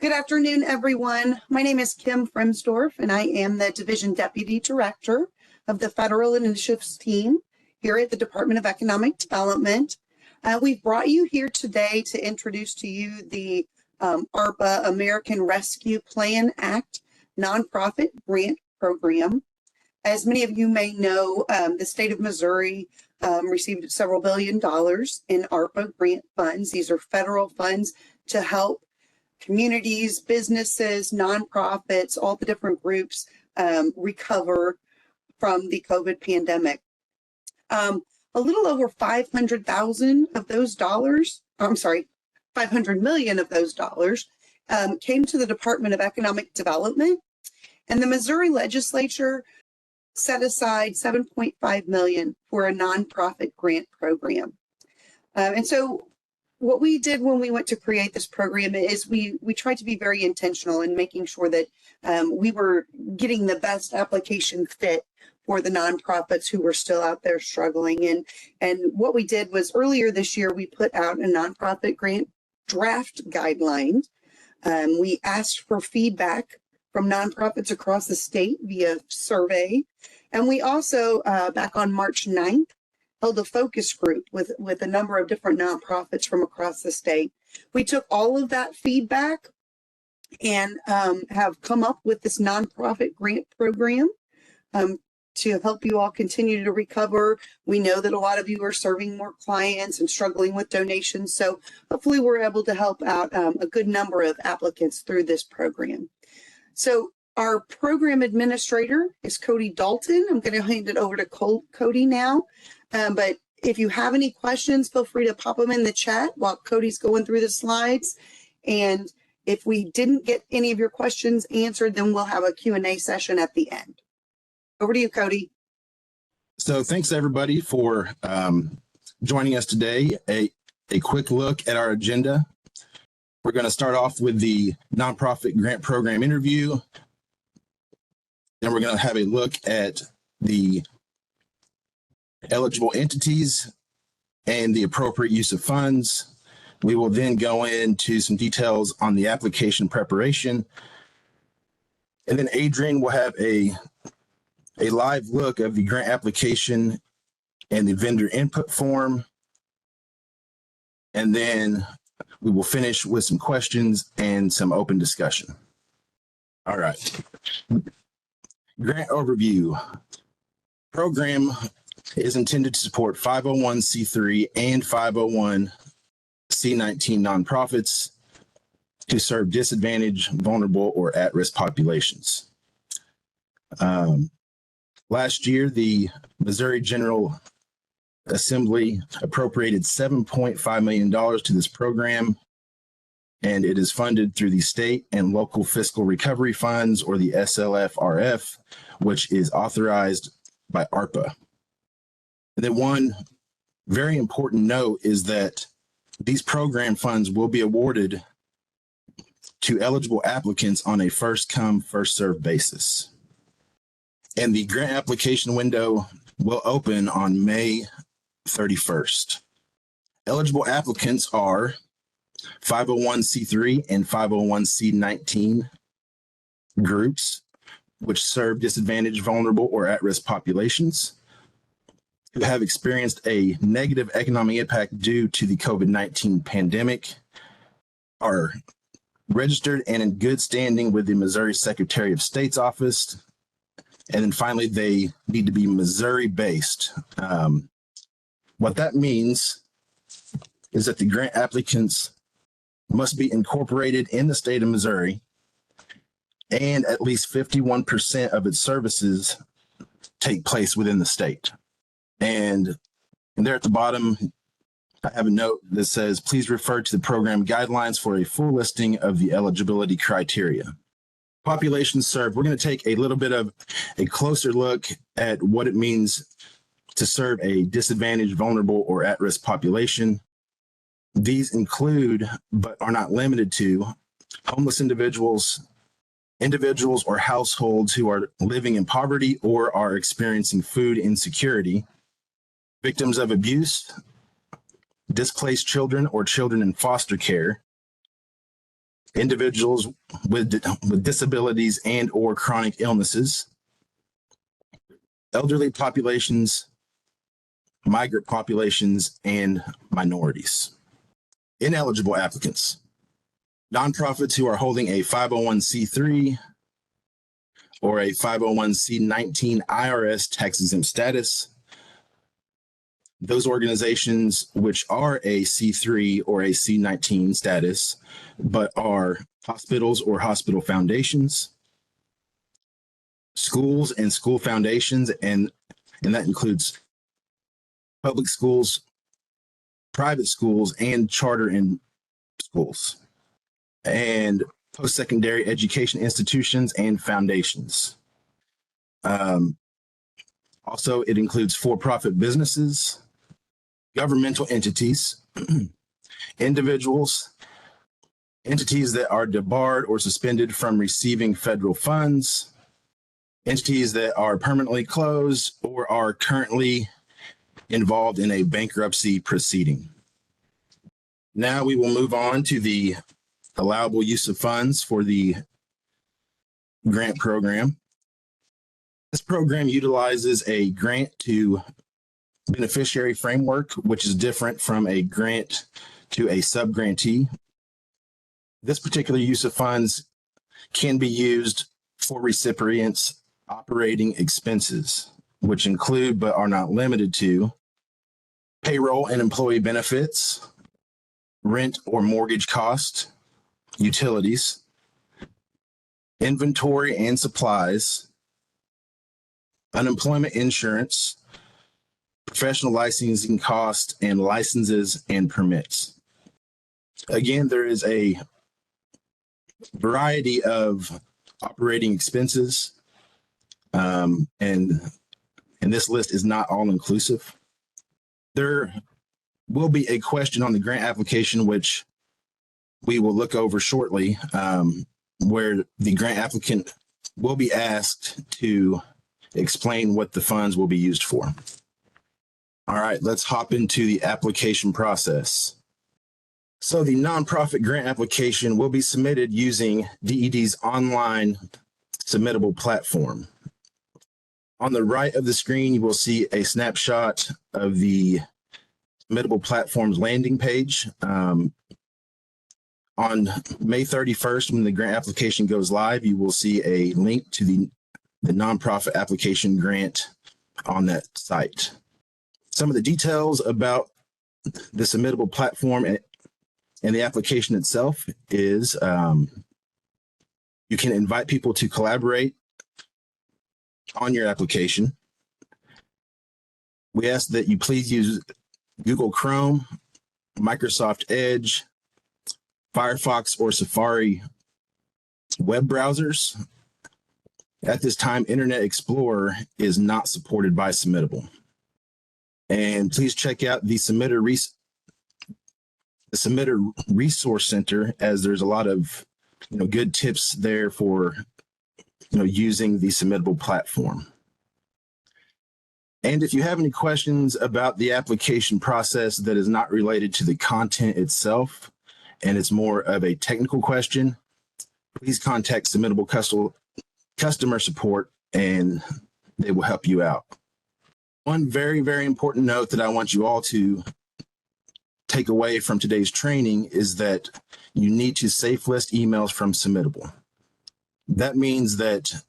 Good afternoon, everyone. My name is Kim Fremsdorf, and I am the Division Deputy Director of the Federal Initiatives Team here at the Department of Economic Development. We've brought you here today to introduce to you the ARPA, American Rescue Plan Act nonprofit grant program. As many of you may know, the state of Missouri received several $billions in ARPA grant funds. These are federal funds to help communities, businesses, nonprofits, all the different groups recover from the COVID pandemic. A little over 500,000 of those dollars, I'm sorry, 500 million of those dollars came to the Department of Economic Development, and the Missouri legislature set aside 7.5 million for a nonprofit grant program. And so what we did when we went to create this program is we tried to be very intentional in making sure that we were getting the best application fit for the nonprofits who were still out there struggling. And what we did was earlier this year, we put out a nonprofit grant draft guideline. We asked for feedback from nonprofits across the state via survey. And we also, back on March 9th, held a focus group with a number of different nonprofits from across the state. We took all of that feedback and have come up with this nonprofit grant program to help you all continue to recover. We know that a lot of you are serving more clients and struggling with donations, so hopefully we're able to help out a good number of applicants through this program. So our program administrator is Cody Dalton. I'm going to hand it over to Cody now. But if you have any questions, feel free to pop them in the chat while Cody's going through the slides. And if we didn't get any of your questions answered, then we'll have a Q&A session at the end. Over to you, Cody. So thanks everybody for joining us today. A quick look at our agenda. We're going to start off with the nonprofit grant program interview. Then we're going to have a look at the eligible entities and the appropriate use of funds. We will then go into some details on the application preparation. And then Adrian will have a live look of the grant application and the vendor input form. And then we will finish with some questions and some open discussion. All right. Grant overview. Program is intended to support 501c3 and 501c19 nonprofits to serve disadvantaged, vulnerable, or at-risk populations. Last year, the Missouri General Assembly appropriated $7.5 million to this program, and it is funded through the state and local fiscal recovery funds, or the SLFRF, which is authorized by ARPA. And then one very important note is that these program funds will be awarded to eligible applicants on a first come, first served basis. And the grant application window will open on May 31st. Eligible applicants are 501c3 and 501c19 groups, which serve disadvantaged, vulnerable, or at-risk populations who have experienced a negative economic impact due to the COVID-19 pandemic, are registered and in good standing with the Missouri Secretary of State's office. And then finally, they need to be Missouri-based. What that means is that the grant applicants must be incorporated in the state of Missouri, and at least 51% of its services take place within the state. And there at the bottom, I have a note that says, please refer to the program guidelines for a full listing of the eligibility criteria. Population served, we're going to take a little bit of a closer look at what it means to serve a disadvantaged, vulnerable, or at-risk population. These include, but are not limited to, homeless individuals or households who are living in poverty or are experiencing food insecurity, victims of abuse, displaced children or children in foster care, individuals with disabilities and or chronic illnesses, elderly populations, migrant populations, and minorities. Ineligible applicants: nonprofits who are holding a 501c3 or a 501c19 IRS tax exempt status. Those organizations which are a C3 or a C19 status, but are hospitals or hospital foundations, schools and school foundations, and that includes public schools, private schools, and charter and schools, and post-secondary education institutions and foundations. Also, it includes for-profit businesses, governmental entities, individuals, entities that are debarred or suspended from receiving federal funds, entities that are permanently closed or are currently involved in a bankruptcy proceeding. Now we will move on to the allowable use of funds for the grant program. This program utilizes a grant to beneficiary framework, which is different from a grant to a sub-grantee. This particular use of funds can be used for recipients' operating expenses, which include but are not limited to payroll and employee benefits, rent or mortgage cost, utilities, inventory and supplies, unemployment insurance, professional licensing costs, and licenses and permits. Again, there is a variety of operating expenses, and this list is not all inclusive. There will be a question on the grant application, which we will look over shortly, where the grant applicant will be asked to explain what the funds will be used for. All right, let's hop into the application process. So the nonprofit grant application will be submitted using DED's online submittable platform. On the right of the screen, you will see a snapshot of the submittable platform's landing page. On May 31st, when the grant application goes live, you will see a link to the nonprofit application grant on that site. Some of the details about the submittable platform and the application itself is you can invite people to collaborate on your application. We ask that you please use Google Chrome, Microsoft Edge, Firefox, or Safari web browsers. At this time, Internet Explorer is not supported by Submittable. And please check out the Submitter Resource Center, as there's a lot of good tips there for using the Submittable platform. And if you have any questions about the application process that is not related to the content itself, and it's more of a technical question, please contact Submittable customer support and they will help you out. One very, very important note that I want you all to take away from today's training is that you need to safe list emails from Submittable. That means that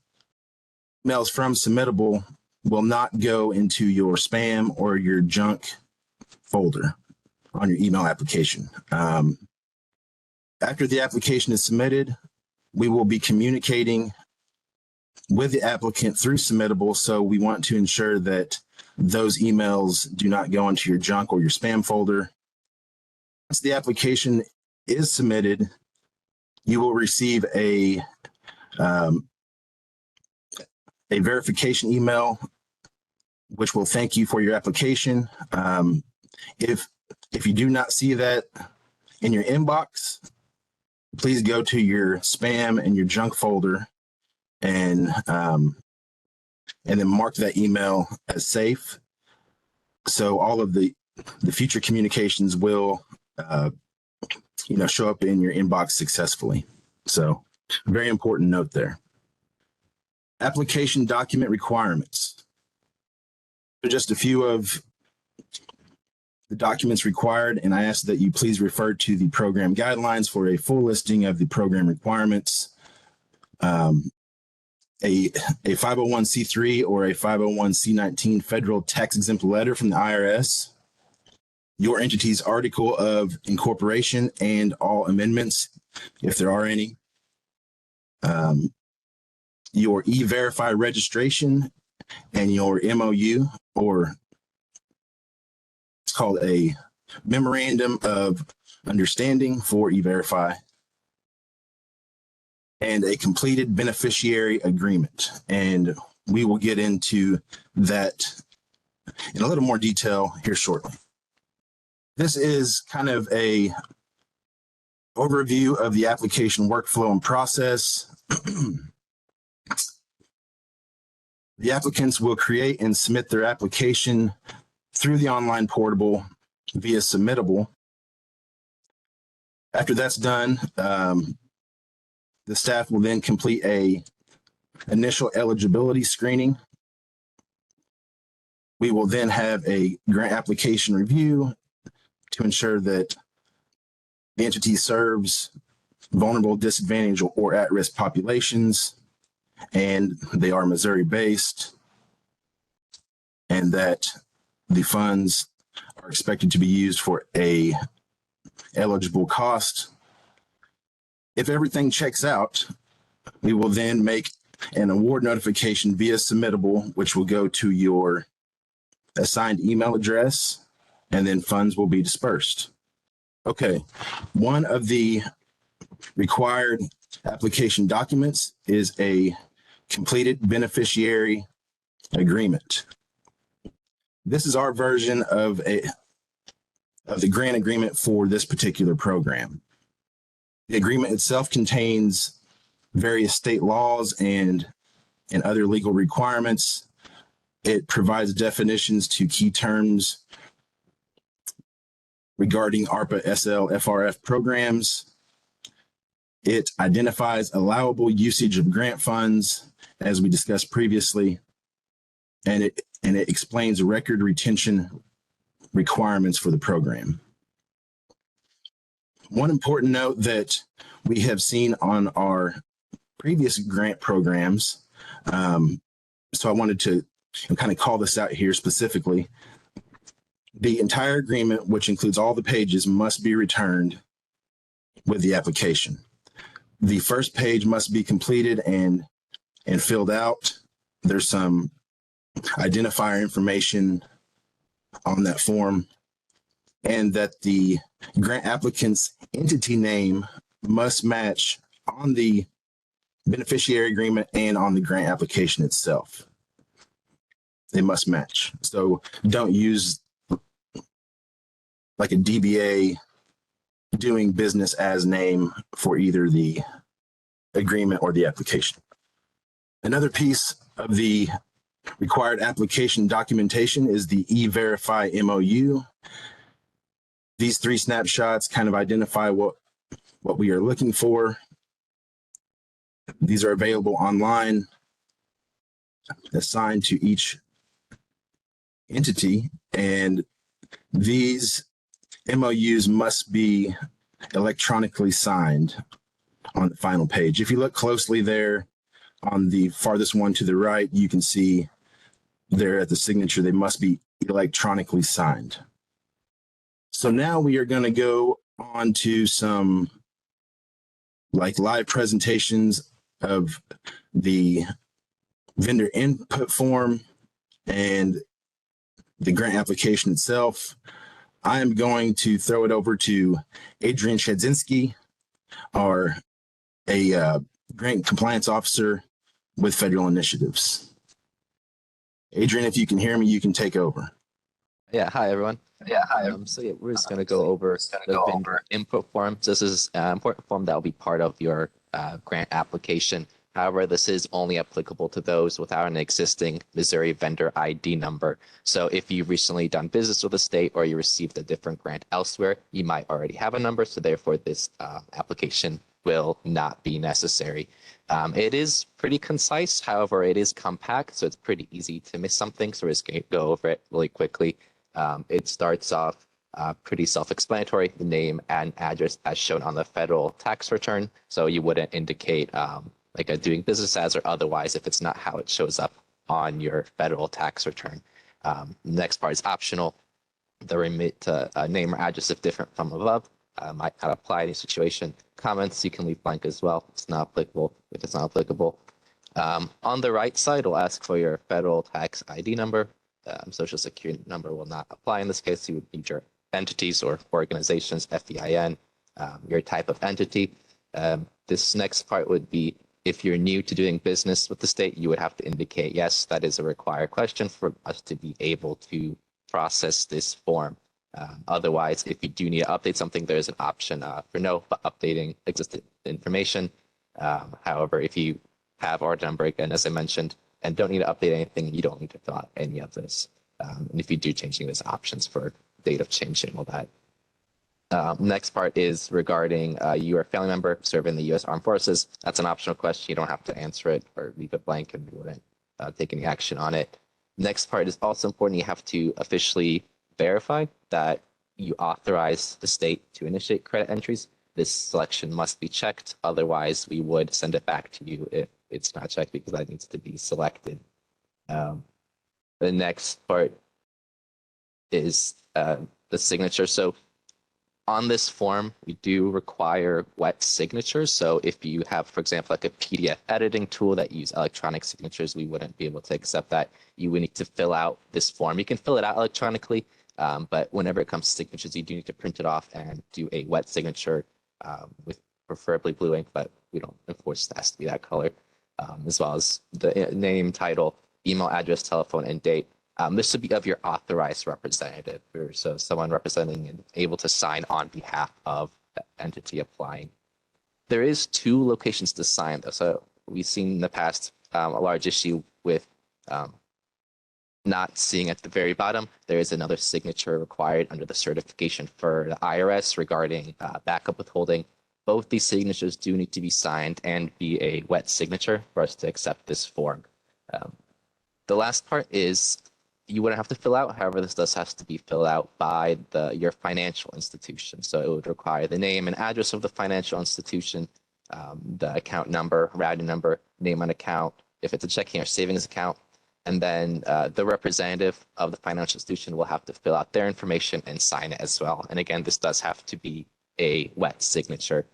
emails from Submittable will not go into your spam or your junk folder on your email application. After the application is submitted, we will be communicating with the applicant through Submittable, so we want to ensure that those emails do not go into your junk or your spam folder. Once the application is submitted, you will receive a verification email, which will thank you for your application. If you do not see that in your inbox, please go to your spam and your junk folder and then mark that email as safe. So all of the future communications will show up in your inbox successfully. So very important note there. Application document requirements. So just a few of the documents required, and I ask that you please refer to the program guidelines for a full listing of the program requirements. A 501c3 or a 501c19 federal tax exempt letter from the IRS, your entity's article of incorporation and all amendments, if there are any, your E-Verify registration and your MOU, or it's called a Memorandum of Understanding for E-Verify, and a completed beneficiary agreement. And we will get into that in a little more detail here shortly. This is kind of a overview of the application workflow and process. The applicants will create and submit their application through the online portal via Submittable. After that's done, the staff will then complete a initial eligibility screening. We will then have a grant application review to ensure that the entity serves vulnerable, disadvantaged, or at-risk populations, and they are Missouri-based, and that the funds are expected to be used for a eligible cost. If everything checks out, we will then make an award notification via Submittable, which will go to your assigned email address, and then funds will be dispersed. Okay, one of the required application documents is a completed beneficiary agreement. This is our version of the grant agreement for this particular program. The agreement itself contains various state laws and other legal requirements. It provides definitions to key terms regarding ARPA, SL, FRF programs. It identifies allowable usage of grant funds, as we discussed previously, and it explains record retention requirements for the program. One important note that we have seen on our previous grant programs, so I wanted to kind of call this out here specifically. The entire agreement, which includes all the pages, must be returned with the application. The first page must be completed and filled out. There's some identifier information on that form, and that the grant applicant's entity name must match on the beneficiary agreement and on the grant application itself. They must match. So don't use like a DBA doing business as name for either the agreement or the application. Another piece of the required application documentation is the E-Verify MOU. These three snapshots kind of identify what we are looking for. These are available online, assigned to each entity, and these MOUs must be electronically signed on the final page. If you look closely there on the farthest one to the right, you can see there at the signature, they must be electronically signed. So now we are going to go on to some like live presentations of the vendor input form and the grant application itself. I am going to throw it over to Adrian Shedzinski, a grant compliance officer with Federal Initiatives. Adrian, if you can hear me, you can take over. Yeah, hi everyone. We're just going to go over the vendor input form. This is an important form that will be part of your grant application. However, this is only applicable to those without an existing Missouri vendor ID number. So if you've recently done business with the state or you received a different grant elsewhere, you might already have a number. So therefore, this application will not be necessary. It is pretty concise. However, it is compact, so it's pretty easy to miss something. So we're just going to go over it really quickly. It starts off pretty self-explanatory, the name and address as shown on the federal tax return. So you wouldn't indicate like a doing business as or otherwise if it's not how it shows up on your federal tax return. Next part is optional. The remit name or address if different from above might not apply in any situation. Comments you can leave blank as well. It's not applicable if it's not applicable. On the right side, we'll ask for your federal tax ID number. Social security number will not apply in this case. You would need your entities or organizations, FEIN, your type of entity. This next part would be if you're new to doing business with the state, you would have to indicate, yes, that is a required question for us to be able to process this form. Otherwise, if you do need to update something, there's an option for no, but updating existing information. However, if you have our number, again, as I mentioned, and don't need to update anything, you don't need to fill out any of this. And if you do changing, there's options for date of changing all that. Next part is regarding your family member serving the U.S. Armed Forces. That's an optional question. You don't have to answer it or leave it blank, and we wouldn't take any action on it. Next part is also important. You have to officially verify that you authorize the state to initiate credit entries. This selection must be checked. Otherwise, we would send it back to you if it's not checked because that needs to be selected. The next part is the signature. So on this form, we do require wet signatures. So if you have, for example, like a PDF editing tool that use electronic signatures, we wouldn't be able to accept that. You would need to fill out this form. You can fill it out electronically, but whenever it comes to signatures, you do need to print it off and do a wet signature with preferably blue ink, but we don't enforce it has to be that color, as well as the name, title, email address, telephone, and date. This would be of your authorized representative, so someone representing and able to sign on behalf of the entity applying. There is 2 locations to sign, though. So we've seen in the past a large issue with not seeing at the very bottom. There is another signature required under the certification for the IRS regarding backup withholding. Both these signatures do need to be signed and be a wet signature for us to accept this form. The last part is you wouldn't have to fill out. However, this does have to be filled out by your financial institution. So it would require the name and address of the financial institution, the account number, routing number, name on account, if it's a checking or savings account, and then the representative of the financial institution will have to fill out their information and sign it as well. And again, this does have to be a wet signature.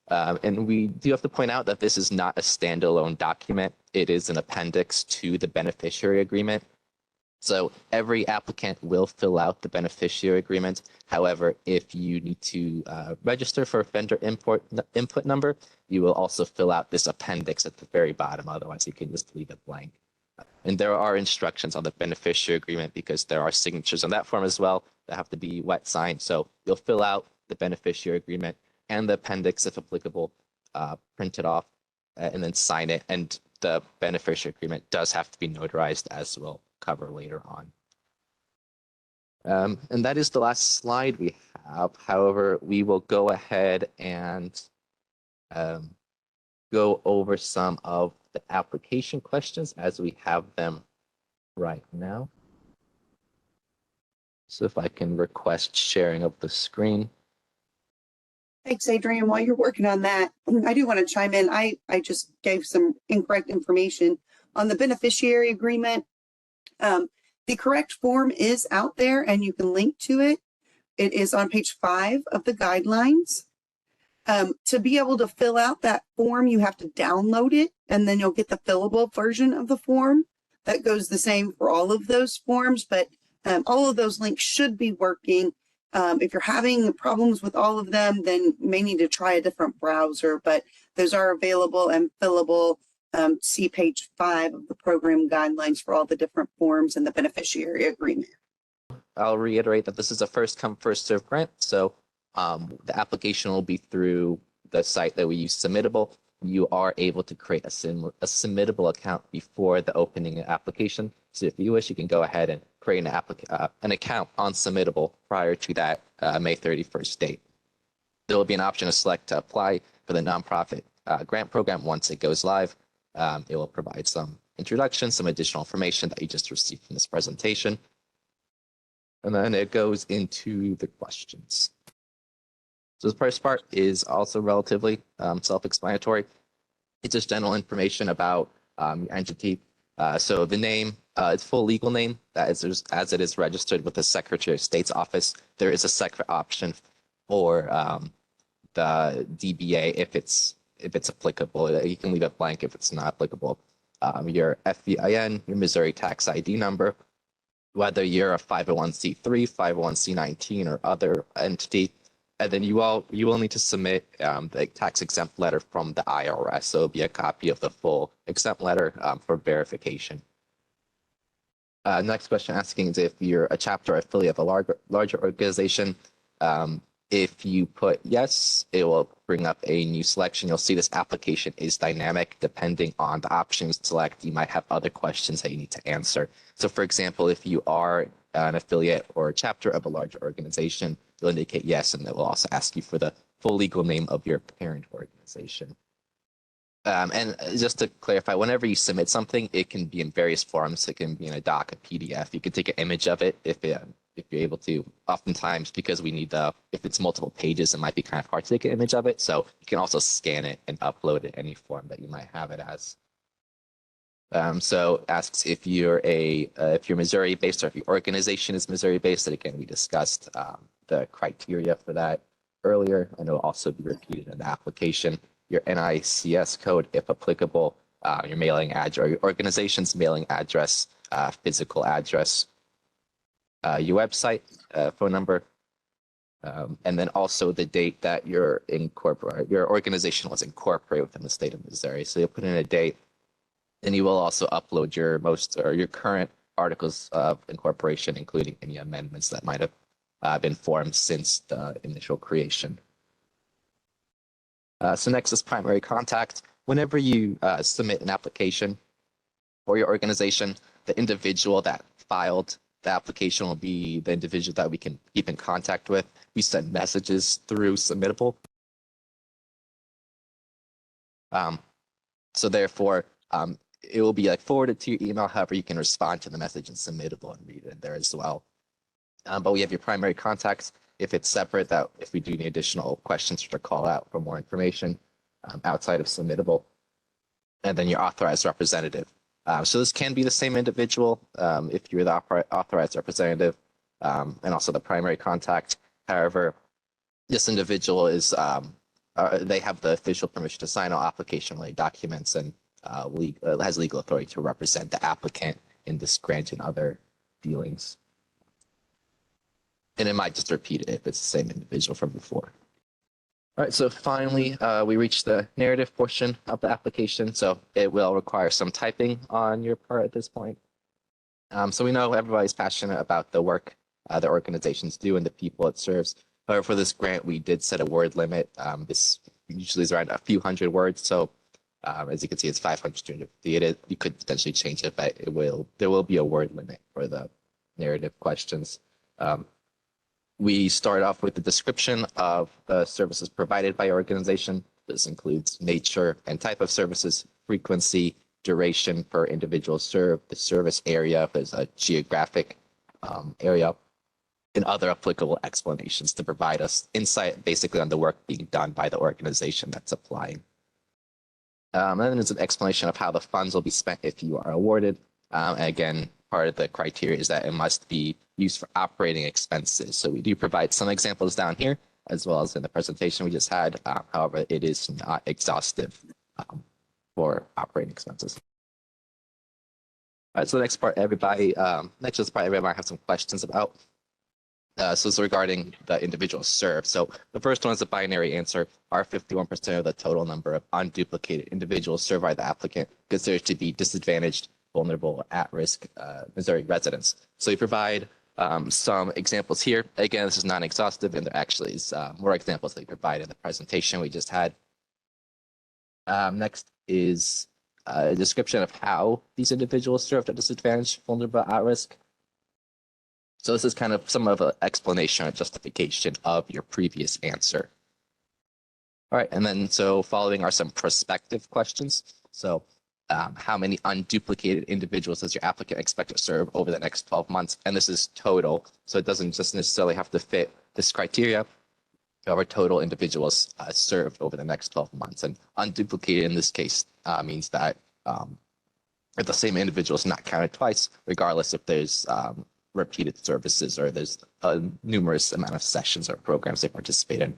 And we do have to point out that this is not a standalone document. It is an appendix to the beneficiary agreement. So every applicant will fill out the beneficiary agreement. However, if you need to register for a vendor input number, you will also fill out this appendix at the very bottom. Otherwise, you can just leave it blank. And there are instructions on the beneficiary agreement because there are signatures on that form as well that have to be wet signed. So you'll fill out the beneficiary agreement and the appendix, if applicable, print it off and then sign it. And the beneficiary agreement does have to be notarized, as we'll cover later on. And that is the last slide we have. However, we will go ahead and go over some of the application questions as we have them right now. So if I can request sharing of the screen. Thanks, Adrian. While you're working on that, I do want to chime in. I just gave some incorrect information on the beneficiary agreement. The correct form is out there and you can link to it. It is on page 5 of the guidelines. To be able to fill out that form, you have to download it and then you'll get the fillable version of the form. That goes the same for all of those forms, but all of those links should be working. If you're having problems with all of them, then you may need to try a different browser, but those are available and fillable. See page 5 of the program guidelines for all the different forms and the beneficiary agreement. I'll reiterate that this is a first come, first serve grant. So the application will be through the site that we use, Submittable. you are able to create a submittable account before the opening application. So if you wish, you can go ahead and create an account on Submittable prior to that May 31st date. There will be an option to select to apply for the nonprofit grant program once it goes live. It will provide some introduction, some additional information that you just received from this presentation. And then it goes into the questions. So the first part is also relatively self-explanatory. It's just general information about your entity. So the name, its full legal name, as it is registered with the Secretary of State's office. There is a separate option for the DBA if it's applicable. You can leave it blank if it's not applicable. Your FEIN, your Missouri tax ID number, whether you're a 501c3, 501c19, or other entity. And then you will need to submit the tax exempt letter from the IRS. So it'll be a copy of the full exempt letter for verification. Next question asking is if you're a chapter or affiliate of a larger organization. If you put yes, it will bring up a new selection. You'll see this application is dynamic. Depending on the options select, you might have other questions that you need to answer. So for example, if you are an affiliate or a chapter of a larger organization, you'll indicate yes, and it will also ask you for the full legal name of your parent organization. And just to clarify, whenever you submit something, it can be in various forms. It can be in a doc, a PDF. You can take an image of it if you're able to. Oftentimes, because we need if it's multiple pages, it might be kind of hard to take an image of it. So you can also scan it and upload it any form that you might have it as. So asks if you're Missouri based or if your organization is Missouri based. And again, we discussed the criteria for that earlier, and it will also be repeated in the application. Your NICS code, if applicable, your mailing address, or your organization's mailing address, physical address, your website, phone number, and then also the date that your organization was incorporated within the state of Missouri. So you'll put in a date, and you will also upload your current articles of incorporation, including any amendments that might have been formed since the initial creation. So next is primary contact. Whenever you submit an application for your organization, the individual that filed the application will be the individual that we can keep in contact with. We send messages through Submittable. So therefore, it will be forwarded to your email. However, you can respond to the message in Submittable and read it there as well. But we have your primary contacts. If it's separate, that if we do need additional questions to call out for more information outside of Submittable, and then your authorized representative. So this can be the same individual if you're the authorized representative and also the primary contact. However, this individual is they have the official permission to sign all application-related documents and has legal authority to represent the applicant in this grant and other dealings. And it might just repeat it if it's the same individual from before. All right, so finally, we reached the narrative portion of the application. So it will require some typing on your part at this point. So we know everybody's passionate about the work the organizations do and the people it serves. However, for this grant, we did set a word limit. This usually is around a few hundred words. So as you can see, it's 500. You could potentially change it, but there will be a word limit for the narrative questions. We start off with the description of the services provided by your organization. This includes nature and type of services, frequency, duration per individual served, the service area, if there's a geographic area, and other applicable explanations to provide us insight basically on the work being done by the organization that's applying. And then there's an explanation of how the funds will be spent if you are awarded. And again, part of the criteria is that it must be used for operating expenses. So we do provide some examples down here, as well as in the presentation we just had. However, it is not exhaustive for operating expenses. All right, so the next part, everybody might have some questions about. So it's regarding the individual served. So the first one is a binary answer. Are 51% of the total number of unduplicated individuals served by the applicant considered to be disadvantaged, vulnerable, at-risk Missouri residents? So we provide some examples here. Again, this is not exhaustive, and there actually is more examples that we provide in the presentation we just had. Next is a description of how these individuals served at disadvantage, vulnerable, at risk. So this is kind of some of an explanation or justification of your previous answer. All right, and then so following are some prospective questions. So how many unduplicated individuals does your applicant expect to serve over the next 12 months? And this is total, so it doesn't just necessarily have to fit this criteria. However, total individuals served over the next 12 months. And unduplicated in this case means that if the same individual is not counted twice, regardless if there's repeated services or there's a numerous amount of sessions or programs they participate in.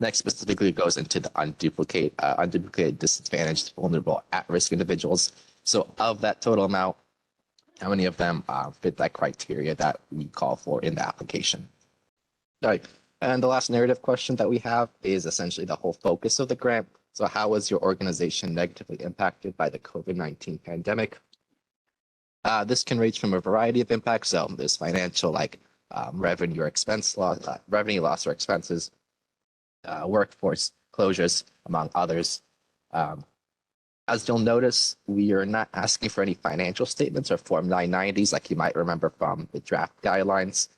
Next specifically goes into the unduplicated, disadvantaged, vulnerable, at-risk individuals. So of that total amount, how many of them fit that criteria that we call for in the application? All right. And the last narrative question that we have is essentially the whole focus of the grant. So how was your organization negatively impacted by the COVID-19 pandemic? This can range from a variety of impacts. So there's financial, like revenue or expense loss, revenue loss or expenses, workforce closures, among others. As you'll notice, we are not asking for any financial statements or Form 990s, like you might remember from the draft guidelines.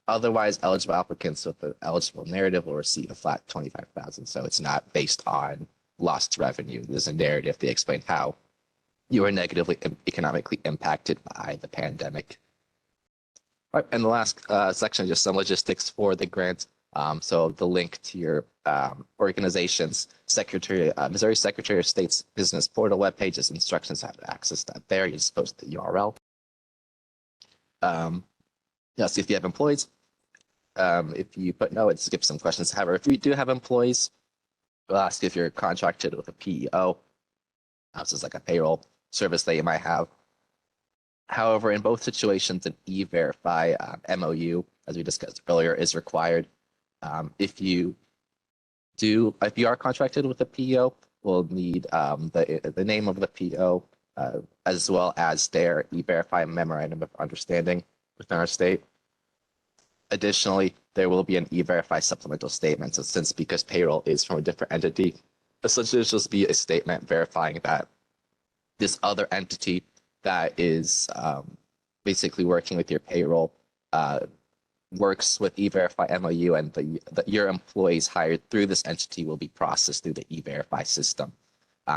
Otherwise, eligible applicants with the eligible narrative will receive a flat $25,000. So it's not based on lost revenue. There's a narrative to explain how you are negatively economically impacted by the pandemic. All right, and the last section is just some logistics for the grant. So the link to your organization's Missouri Secretary of State's business portal webpage is instructions how to access that there. You just post the URL. See if you have employees. If you put no, it skips some questions. However, if you do have employees, we'll ask if you're contracted with a PEO. This is like a payroll service that you might have. However, in both situations, an E-Verify MOU, as we discussed earlier, is required. If you are contracted with a PEO, we'll need the name of the PEO as well as their E-Verify memorandum of understanding within our state. Additionally, there will be an E-Verify supplemental statement. So because payroll is from a different entity, essentially it'll just be a statement verifying that this other entity that is basically working with your payroll works with E-Verify MOU, and your employees hired through this entity will be processed through the E-Verify system.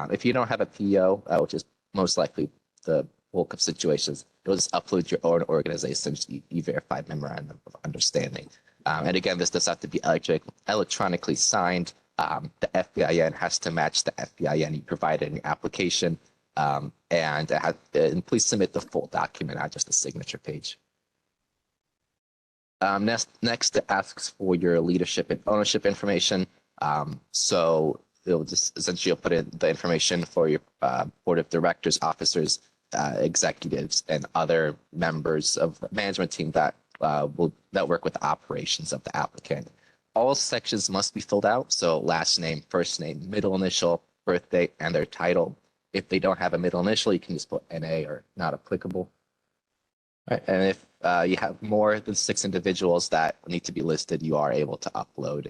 If you don't have a PO, which is most likely the bulk of situations, you'll just upload your own organization's E-Verify memorandum of understanding. And again, this does have to be electronically signed. The FEIN has to match the FEIN you provided in your application. And please submit the full document, not just the signature page. Next, it asks for your leadership and ownership information. So it'll just essentially put in the information for your board of directors, officers, executives, and other members of the management team that work with the operations of the applicant. All sections must be filled out. So last name, first name, middle initial, birthday, and their title. If they don't have a middle initial, you can just put NA or not applicable. All right, and if you have more than 6 individuals that need to be listed, you are able to upload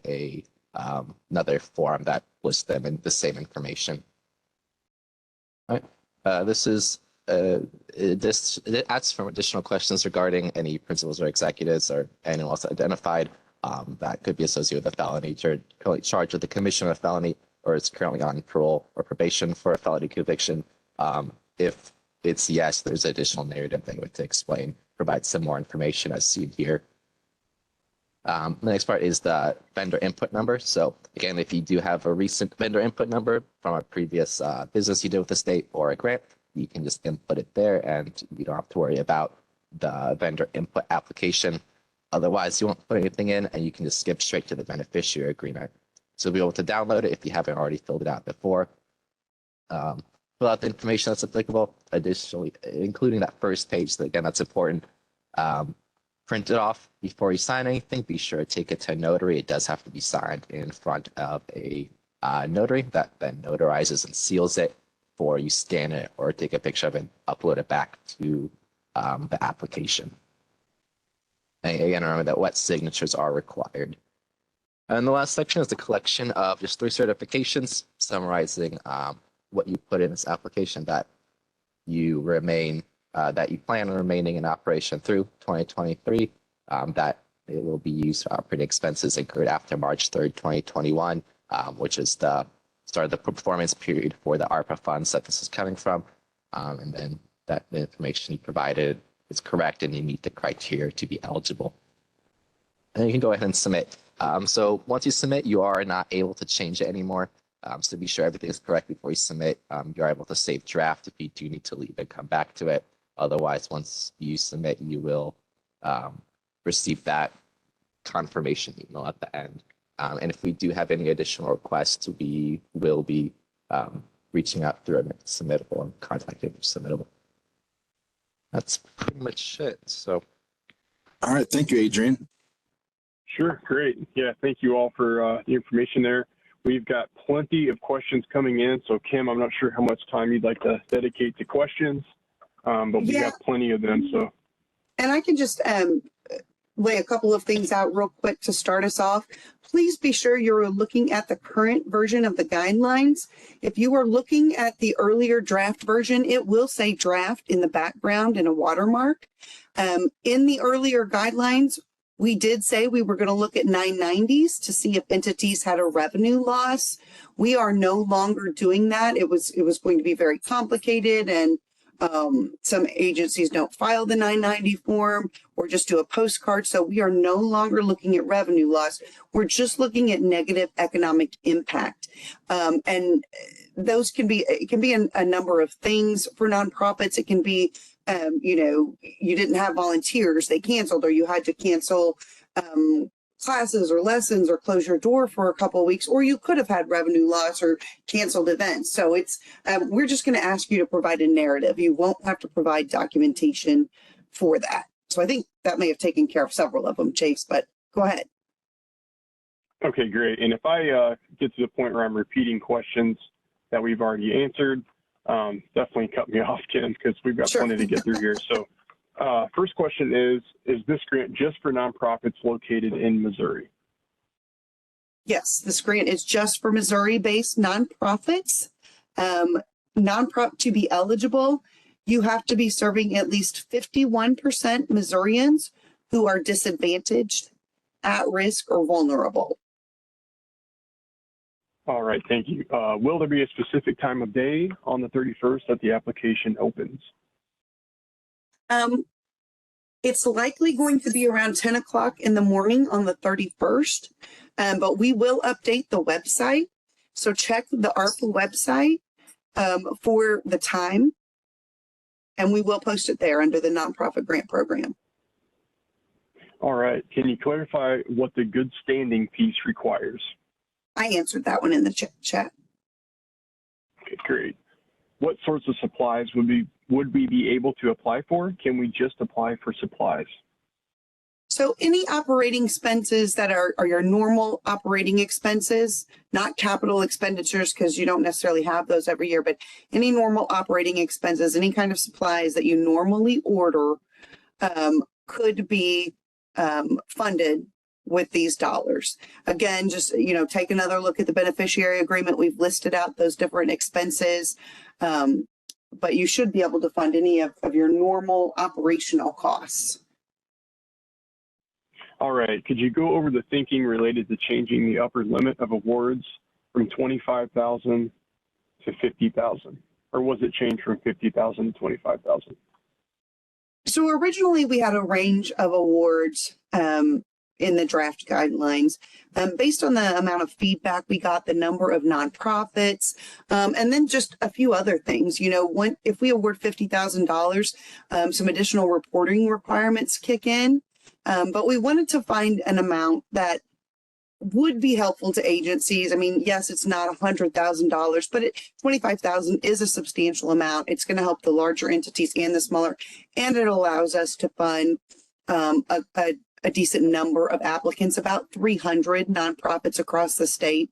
another form that lists them in the same information. All right, it asks for additional questions regarding any principals or executives or anyone else identified that could be associated with a felony, currently charged with the commission of a felony, or is currently on parole or probation for a felony conviction. If it's yes, there's additional narrative they would to explain, provide some more information as seen here. The next part is the vendor input number. So again, if you do have a recent vendor input number from a previous business you did with the state or a grant, you can just input it there and you don't have to worry about the vendor input application. Otherwise, you won't put anything in and you can just skip straight to the beneficiary agreement. So you'll be able to download it if you haven't already filled it out before. Fill out the information that's applicable, additionally, including that first page. So again, that's important. Print it off before you sign anything. Be sure to take it to a notary. It does have to be signed in front of a notary that then notarizes and seals it before you scan it or take a picture of it and upload it back to the application. And again, remember that wet signatures are required. And the last section is the collection of just 3 certifications summarizing what you put in this application that you that you plan on remaining in operation through 2023, that it will be used for operating expenses incurred after March 3rd, 2021, which is the start of the performance period for the ARPA funds that this is coming from. And then that the information you provided is correct and you meet the criteria to be eligible. And you can go ahead and submit. So once you submit, you are not able to change it anymore. So be sure everything is correct before you submit. You're able to save draft if you do need to leave and come back to it. Otherwise, once you submit, you will receive that confirmation email at the end. And if we do have any additional requests, we will be reaching out through a submittable and contacting submittable. That's pretty much it. So, All right. Thank you, Adrian. Sure, great. Yeah, thank you all for the information there. We've got plenty of questions coming in. So Kim, I'm not sure how much time you'd like to dedicate to questions, but we got plenty of them. So, And I can just lay a couple of things out real quick to start us off. Please be sure you're looking at the current version of the guidelines. If you are looking at the earlier draft version, it will say draft in the background in a watermark. In the earlier guidelines, we did say we were going to look at 990s to see if entities had a revenue loss. We are no longer doing that. It was going to be very complicated, and some agencies don't file the 990 form or just do a postcard. So we are no longer looking at revenue loss. We're just looking at negative economic impact. And those can be, it can be a number of things for nonprofits. It can be, you didn't have volunteers, they canceled, or you had to cancel classes or lessons or close your door for a couple of weeks, or you could have had revenue loss or canceled events. So it's, we're just going to ask you to provide a narrative. You won't have to provide documentation for that. So I think that may have taken care of several of them, Chase, but go ahead. okay, great. And if I get to the point where I'm repeating questions that we've already answered, definitely cut me off, Kim, because we've got plenty to get through here. So first question is this grant just for nonprofits located in Missouri? Yes, this grant is just for Missouri-based nonprofits. To be eligible, you have to be serving at least 51% Missourians who are disadvantaged, at risk, or vulnerable. All right, thank you. Will there be a specific time of day on the 31st that the application opens? It's likely going to be around 10 o'clock in the morning on the 31st, but we will update the website. So check the ARPA website for the time, and we will post it there under the nonprofit grant program. All right, can you clarify what the good standing piece requires? I answered that one in the chat. Okay, great. What sorts of supplies would we be able to apply for? Can we just apply for supplies? So any operating expenses that are your normal operating expenses, not capital expenditures, because you don't necessarily have those every year, but any normal operating expenses, any kind of supplies that you normally order could be funded with these dollars. Again, just, take another look at the beneficiary agreement. We've listed out those different expenses, but you should be able to fund any of your normal operational costs. All right, could you go over the thinking related to changing the upper limit of awards from $25,000 to $50,000? Or was it changed from $50,000 to $25,000? So originally we had a range of awards in the draft guidelines based on the amount of feedback we got, the number of nonprofits, and then just a few other things. If we award $50,000, some additional reporting requirements kick in, but we wanted to find an amount that would be helpful to agencies. I mean, yes, it's not $100,000, but $25,000 is a substantial amount. It's going to help the larger entities and the smaller, and it allows us to fund a decent number of applicants, about 300 nonprofits across the state,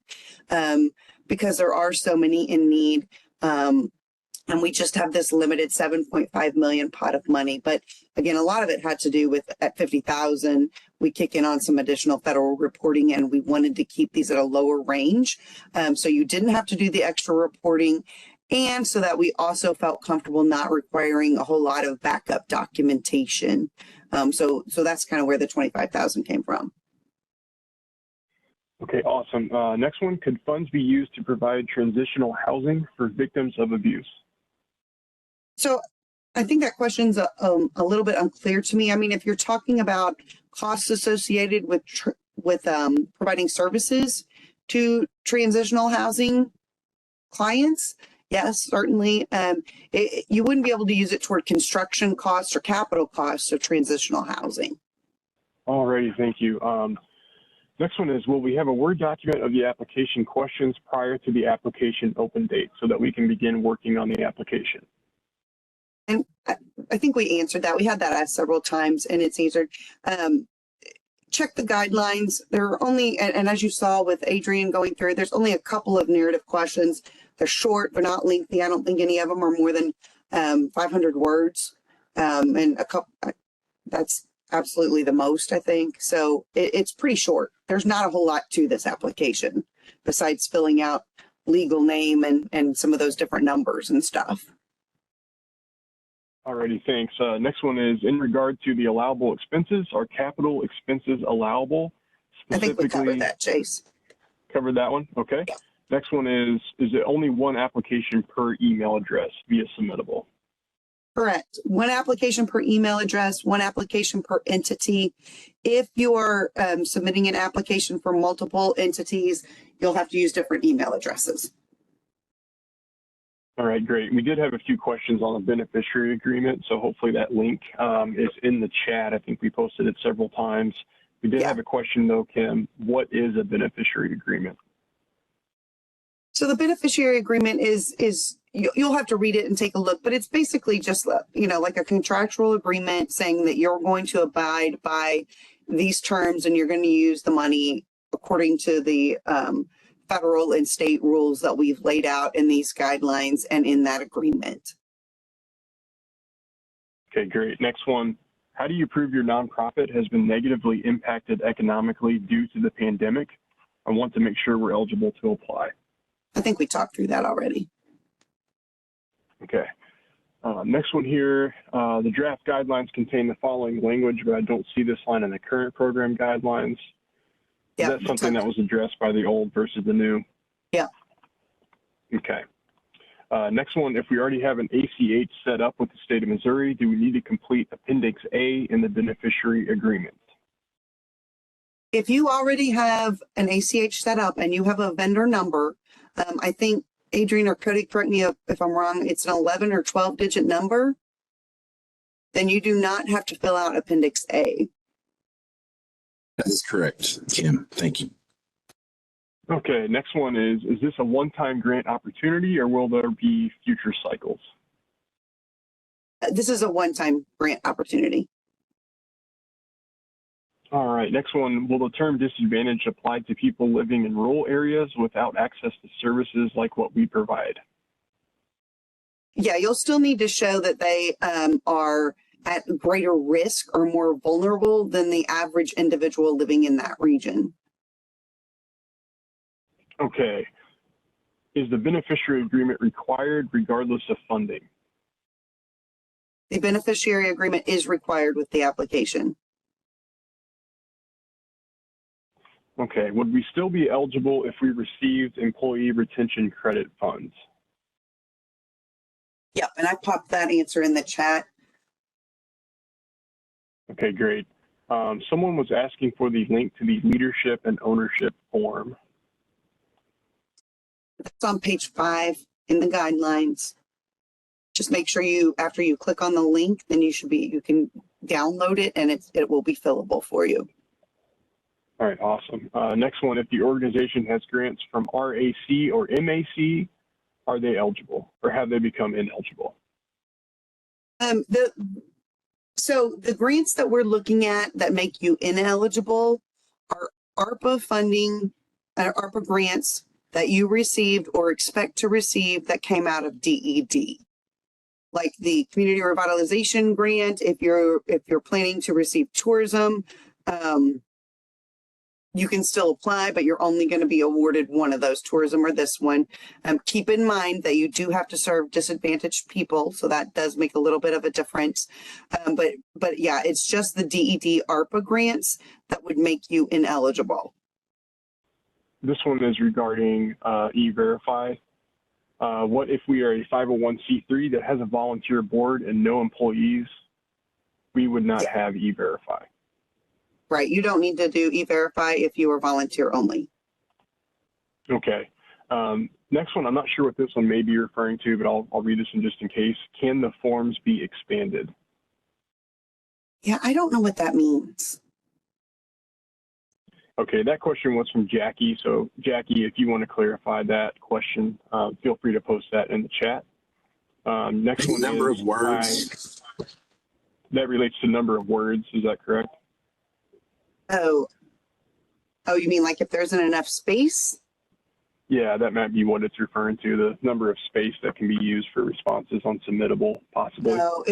because there are so many in need. And we just have this limited 7.5 million pot of money. But again, a lot of it had to do with at 50,000, we kick in on some additional federal reporting, and we wanted to keep these at a lower range. So you didn't have to do the extra reporting. And so that we also felt comfortable not requiring a whole lot of backup documentation. So that's kind of where the 25,000 came from. Okay, awesome. Next one, could funds be used to provide transitional housing for victims of abuse? So I think that question's a little bit unclear to me. I mean, if you're talking about costs associated with providing services to transitional housing clients, yes, certainly. You wouldn't be able to use it toward construction costs or capital costs of transitional housing. Alrighty, thank you. Next one is, will we have a Word document of the application questions prior to the application open date so that we can begin working on the application? And I think we answered that. We had that asked several times and it's answered. Check the guidelines. There are only, and as you saw with Adrian going through, there's only a couple of narrative questions. They're short, they're not lengthy. I don't think any of them are more than 500 words. And a couple, that's absolutely the most, I think. So it's pretty short. There's not a whole lot to this application besides filling out legal name and some of those different numbers and stuff. Alrighty, thanks. Next one is, in regard to the allowable expenses, are capital expenses allowable? I think we covered that, Chase. Covered that one? Okay. Yeah. Next one is it only one application per email address via submittable? Correct. One application per email address, one application per entity. If you are submitting an application for multiple entities, you'll have to use different email addresses. All right, great. We did have a few questions on the beneficiary agreement, so hopefully that link is in the chat. I think we posted it several times. We did have a question though, Kim. What is a beneficiary agreement? So the beneficiary agreement is you'll have to read it and take a look, but it's basically just, like a contractual agreement saying that you're going to abide by these terms and you're going to use the money according to the federal and state rules that we've laid out in these guidelines and in that agreement. Okay, great. Next one. How do you prove your nonprofit has been negatively impacted economically due to the pandemic? I want to make sure we're eligible to apply. I think we talked through that already. Okay. Next one here. The draft guidelines contain the following language, but I don't see this line in the current program guidelines. Is that something that was addressed by the old versus the new? Yeah. Okay. Next one, if we already have an ACH set up with the state of Missouri, do we need to complete Appendix A in the beneficiary agreement? If you already have an ACH set up and you have a vendor number, I think, Adrian or Cody, correct me if I'm wrong, it's an 11 or 12 digit number, then you do not have to fill out Appendix A. That is correct, Kim. Thank you. Okay, next one is this a one-time grant opportunity or will there be future cycles? This is a one-time grant opportunity. All right, next one, will the term disadvantage apply to people living in rural areas without access to services like what we provide? Yeah, you'll still need to show that they are at greater risk or more vulnerable than the average individual living in that region. Okay. Is the beneficiary agreement required regardless of funding? The beneficiary agreement is required with the application. Okay. Would we still be eligible if we received employee retention credit funds? Yep, and I popped that answer in the chat. Okay, great. Someone was asking for the link to the leadership and ownership form. It's on page 5 in the guidelines. Just make sure after you click on the link, then you can download it and it will be fillable for you. All right, awesome. Next one, if the organization has grants from RAC or MAC, are they eligible or have they become ineligible? So the grants that we're looking at that make you ineligible are ARPA funding, ARPA grants that you received or expect to receive that came out of DED. like the community revitalization grant, if you're planning to receive tourism, you can still apply, but you're only going to be awarded one of those, tourism or this one. Keep in mind that you do have to serve disadvantaged people, so that does make a little bit of a difference. But yeah, it's just the DED ARPA grants that would make you ineligible. This one is regarding E-Verify. What if we are a 501c3 that has a volunteer board and no employees? We would not have E-Verify. Right, you don't need to do E-Verify if you are volunteer only. Okay. Next one, I'm not sure what this one may be referring to, but I'll read this one just in case. Can the forms be expanded? Yeah, I don't know what that means. Okay, that question was from Jackie. So Jackie, if you want to clarify that question, feel free to post that in the chat. Next one Number is of words. that relates to number of words. Is that correct? Oh, you mean like if there isn't enough space? Yeah, that might be what it's referring to, the number of space that can be used for responses on submittable, possibly. No,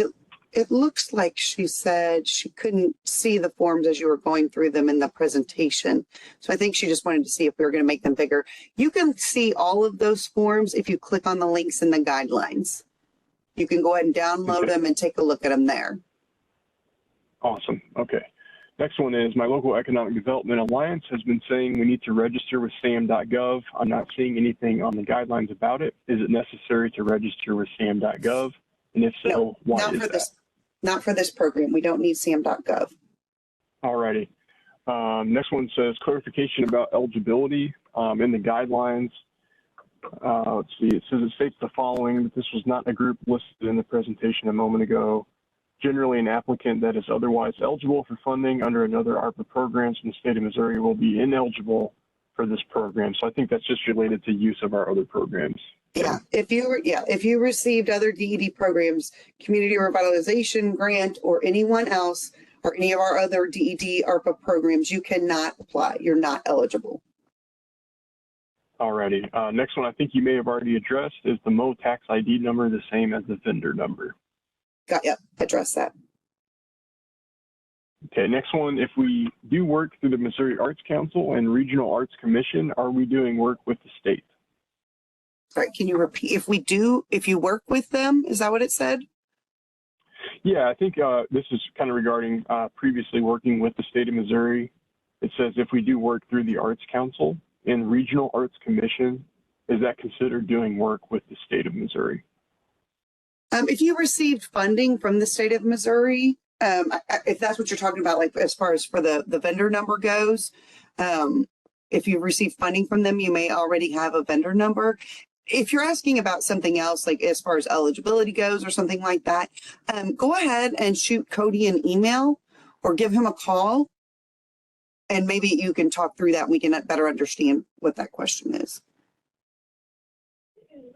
it looks like she said she couldn't see the forms as you were going through them in the presentation. So I think she just wanted to see if we were going to make them bigger. You can see all of those forms if you click on the links in the guidelines. You can go ahead and download them and take a look at them there. Awesome. Okay. Next one is my local economic development alliance has been saying we need to register with sam.gov. I'm not seeing anything on the guidelines about it. Is it necessary to register with sam.gov? And if so, No, why not is for that? this. Not for this program. We don't need sam.gov. Alrighty. Next one says clarification about eligibility in the guidelines. Let's see. It says it states the following, that this was not a group listed in the presentation a moment ago. Generally, an applicant that is otherwise eligible for funding under another ARPA programs in the state of Missouri will be ineligible for this program. So I think that's just related to use of our other programs. Yeah, if you received other DED programs, community revitalization grant, or anyone else, or any of our other DED ARPA programs, you cannot apply. You're not eligible. Alrighty. Next one I think you may have already addressed is the Mo tax ID number the same as the vendor number. Address that. Okay, next one, if we do work through the Missouri Arts Council and Regional Arts Commission, are we doing work with the state? Sorry, can you repeat? If you work with them, is that what it said? Yeah, I think this is kind of regarding previously working with the state of Missouri. It says if we do work through the Arts Council and Regional Arts Commission, is that considered doing work with the state of Missouri? If you received funding from the state of Missouri, if that's what you're talking about, like as far as for the vendor number goes, if you receive funding from them, you may already have a vendor number. If you're asking about something else, like as far as eligibility goes or something like that, go ahead and shoot Cody an email or give him a call. And maybe you can talk through that and we can better understand what that question is.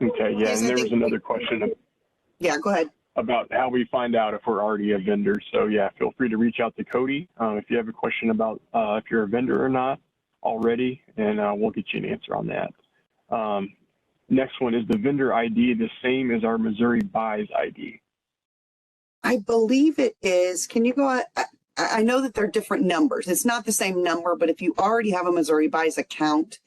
Okay, yeah, and there was another question. Yeah, go ahead. About how we find out if we're already a vendor. So yeah, feel free to reach out to Cody if you have a question about if you're a vendor or not already, and we'll get you an answer on that. Next one, is the vendor ID the same as our Missouri Buys ID? I believe it is. Can you go? I know that they're different numbers. It's not the same number, but if you already have a Missouri Buys account,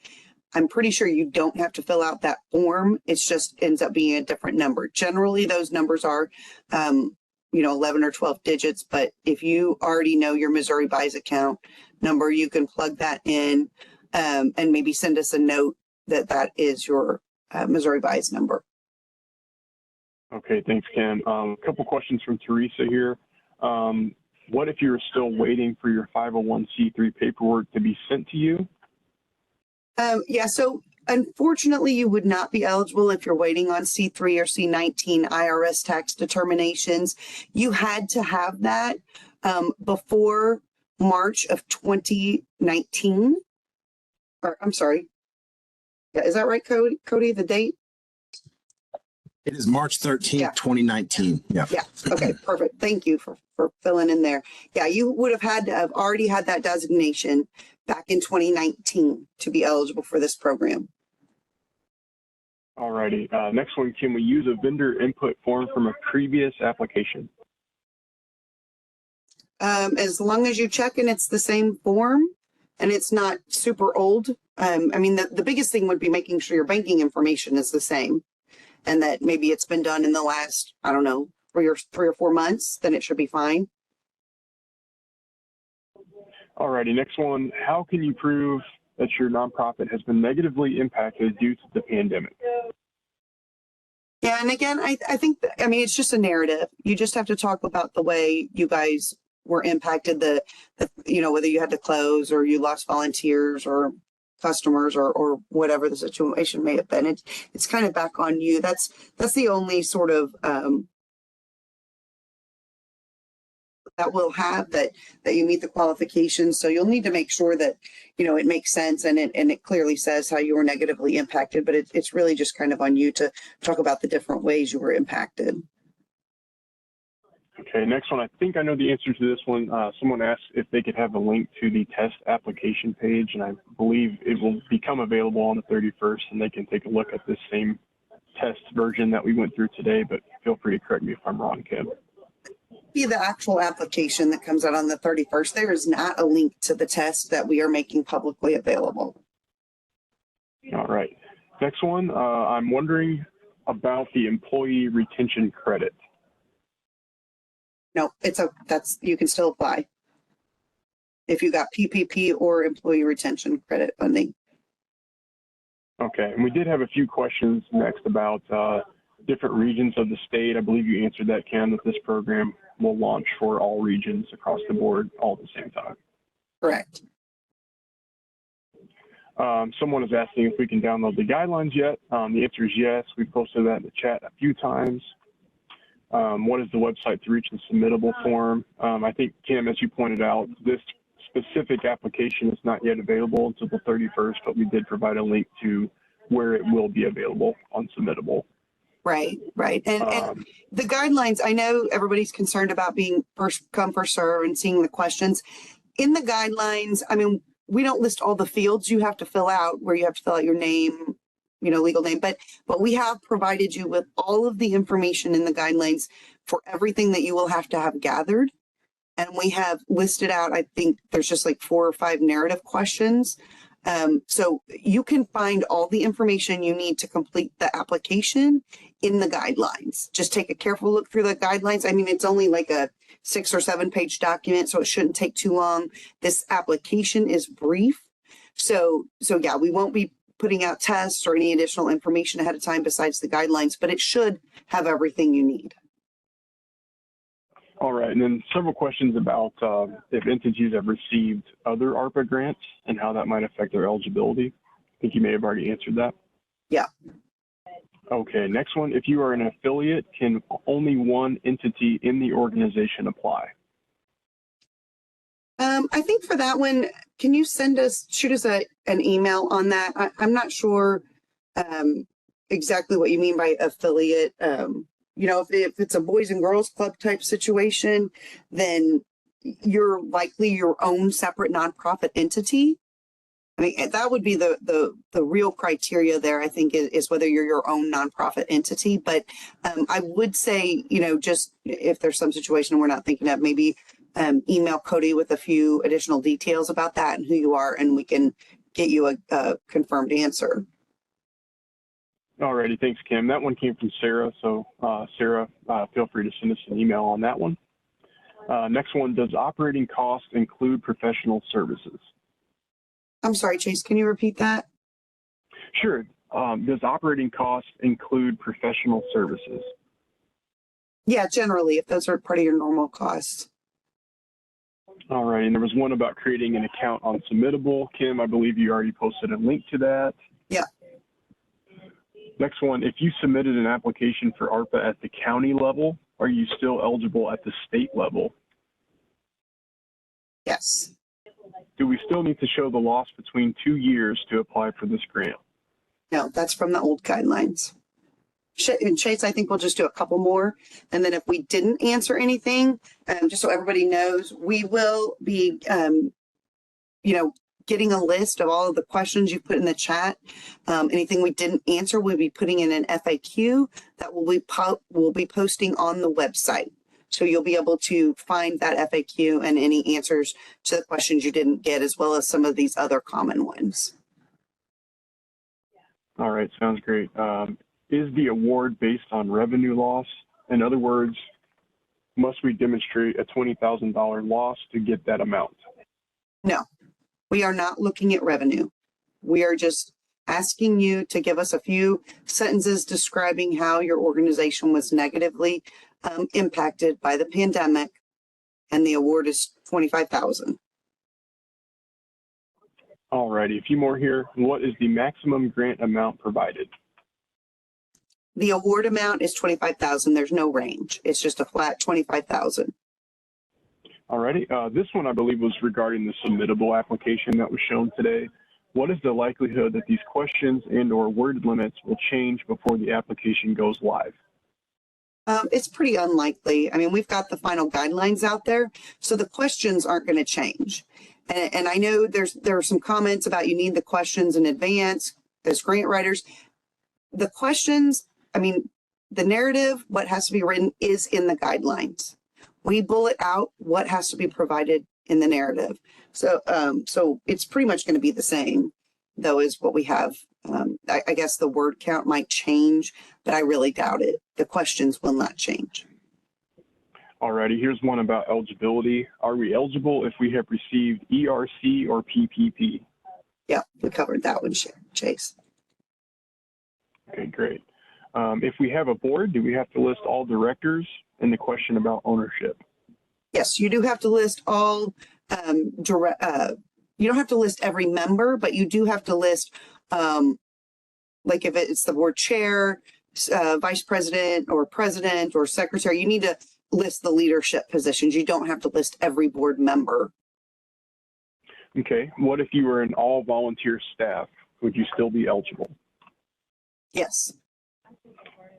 I'm pretty sure you don't have to fill out that form. It's just ends up being a different number. Generally, those numbers are, 11 or 12 digits. But if you already know your Missouri Buys account number, you can plug that in and maybe send us a note that is your Missouri Buys number. Okay, thanks, Kim. A couple questions from Teresa here. What if you're still waiting for your 501c3 paperwork to be sent to you? So unfortunately, you would not be eligible if you're waiting on C3 or C19 IRS tax determinations. You had to have that before March of 2019. Or I'm sorry. Yeah, is that right, Cody, the date? It is March 13th, Yeah. 2019. Yeah. Yeah. Okay, perfect. Thank you for filling in there. Yeah, you would have had to have already had that designation back in 2019 to be eligible for this program. Alrighty. Next one, can we use a vendor input form from a previous application? As long as you check and it's the same form and it's not super old. I mean, the biggest thing would be making sure your banking information is the same and that maybe it's been done in the last, I don't know, 3 or 4 months, then it should be fine. Alrighty. Next one, how can you prove that your nonprofit has been negatively impacted due to the pandemic? Yeah, and again, I think, I mean, it's just a narrative. You just have to talk about the way you guys were impacted, the whether you had to close or you lost volunteers or customers or whatever the situation may have been. It's kind of back on you. That's the only sort of that will have that you meet the qualifications. So you'll need to make sure that, it makes sense and it clearly says how you were negatively impacted, but it's really just kind of on you to talk about the different ways you were impacted. Okay, next one. I think I know the answer to this one. Someone asked if they could have a link to the test application page, and I believe it will become available on the 31st, and they can take a look at this same test version that we went through today, but feel free to correct me if I'm wrong, Kim. Be the actual application that comes out on the 31st. There is not a link to the test that we are making publicly available. All right. Next one, I'm wondering about the employee retention credit. No, you can still apply if you got PPP or employee retention credit funding. Okay, and we did have a few questions next about different regions of the state. I believe you answered that, Ken, that this program will launch for all regions across the board all at the same time. Correct. Someone is asking if we can download the guidelines yet. The answer is yes. We posted that in the chat a few times. What is the website to reach the submittable form? I think, Kim, as you pointed out, this specific application is not yet available until the 31st, but we did provide a link to where it will be available on submittable. Right. And the guidelines, I know everybody's concerned about being first come, first serve and seeing the questions. In the guidelines, I mean, we don't list all the fields you have to fill out where you have to fill out your name, legal name, but we have provided you with all of the information in the guidelines for everything that you will have to have gathered. And we have listed out, I think there's just like 4 or 5 narrative questions. So you can find all the information you need to complete the application in the guidelines. Just take a careful look through the guidelines. I mean, it's only like a 6 or 7 page document, so it shouldn't take too long. This application is brief. So yeah, we won't be putting out tests or any additional information ahead of time besides the guidelines, but it should have everything you need. All right, and then several questions about if entities have received other ARPA grants and how that might affect their eligibility. I think you may have already answered that. Yeah. Okay, next one. If you are an affiliate, can only one entity in the organization apply? I think for that one, can you shoot us an email on that? I'm not sure exactly what you mean by affiliate. If it's a Boys and Girls Club type situation, then you're likely your own separate nonprofit entity. I mean, that would be the real criteria there, I think, is whether you're your own nonprofit entity. But I would say, just if there's some situation we're not thinking of, maybe email Cody with a few additional details about that and who you are, and we can get you a confirmed answer. Alrighty, thanks, Kim. That one came from Sarah. So Sarah, feel free to send us an email on that one. Next one, does operating costs include professional services? I'm sorry, Chase, can you repeat that? Sure. Does operating costs include professional services? Yeah, generally, if those are part of your normal costs. All right, and there was one about creating an account on Submittable. Kim, I believe you already posted a link to that. Yeah. Next one, if you submitted an application for ARPA at the county level, are you still eligible at the state level? Yes. Do we still need to show the loss between 2 years to apply for this grant? No, that's from the old guidelines. And Chase, I think we'll just do a couple more. And then if we didn't answer anything, just so everybody knows, we will be, getting a list of all of the questions you put in the chat. Anything we didn't answer, we'll be putting in an FAQ that we'll be posting on the website. So you'll be able to find that FAQ and any answers to the questions you didn't get, as well as some of these other common ones. All right, sounds great. Is the award based on revenue loss? In other words, must we demonstrate a $20,000 loss to get that amount? No, we are not looking at revenue. We are just asking you to give us a few sentences describing how your organization was negatively impacted by the pandemic, and the award is $25,000. All righty, a few more here. What is the maximum grant amount provided? The award amount is $25,000. There's no range. It's just a flat $25,000. All righty, this one I believe was regarding the submittable application that was shown today. What is the likelihood that these questions and/or word limits will change before the application goes live? It's pretty unlikely. I mean, we've got the final guidelines out there, so the questions aren't going to change. And I know there are some comments about you need the questions in advance as grant writers. The questions, I mean, the narrative, what has to be written is in the guidelines. We bullet out what has to be provided in the narrative. So it's pretty much going to be the same, though, as what we have. I guess the word count might change, but I really doubt it. The questions will not change. Alrighty, here's one about eligibility. Are we eligible if we have received ERC or PPP? Yeah, we covered that one, Chase. Okay, great. If we have a board, do we have to list all directors? And the question about ownership. Yes, you do have to list all you don't have to list every member, but you do have to list like if it's the board chair, vice president or secretary, you need to list the leadership positions. You don't have to list every board member. Okay, what if you were an all volunteer staff? Would you still be eligible? Yes.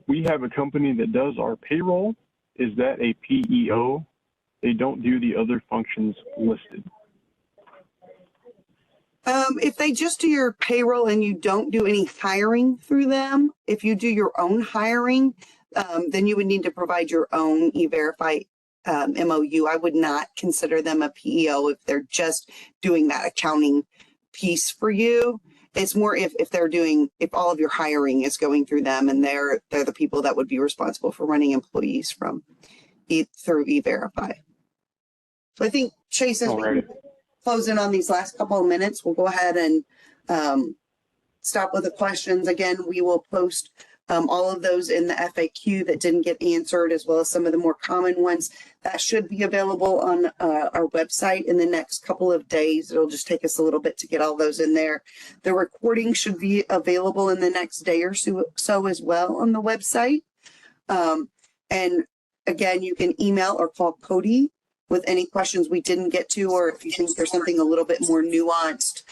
We have a company that does our payroll. Is that a PEO? They don't do the other functions listed. If they just do your payroll and you don't do any hiring through them, if you do your own hiring, then you would need to provide your own E-Verify MOU. I would not consider them a PEO if they're just doing that accounting piece for you. It's more if all of your hiring is going through them, and they're the people that would be responsible for running employees through E-Verify. So I think, Chase, as we close in on these last couple of minutes, we'll go ahead and stop with the questions. Again, we will post all of those in the FAQ that didn't get answered, as well as some of the more common ones that should be available on our website in the next couple of days. It'll just take us a little bit to get all those in there. The recording should be available in the next day or so as well on the website. And again, you can email or call Cody with any questions we didn't get to, or if you think there's something a little bit more nuanced,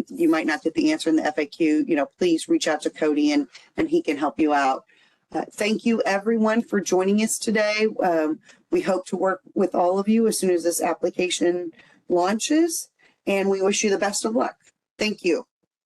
you might not get the answer in the FAQ, please reach out to Cody and he can help you out. Thank you everyone for joining us today. We hope to work with all of you as soon as this application launches, and we wish you the best of luck. Thank you.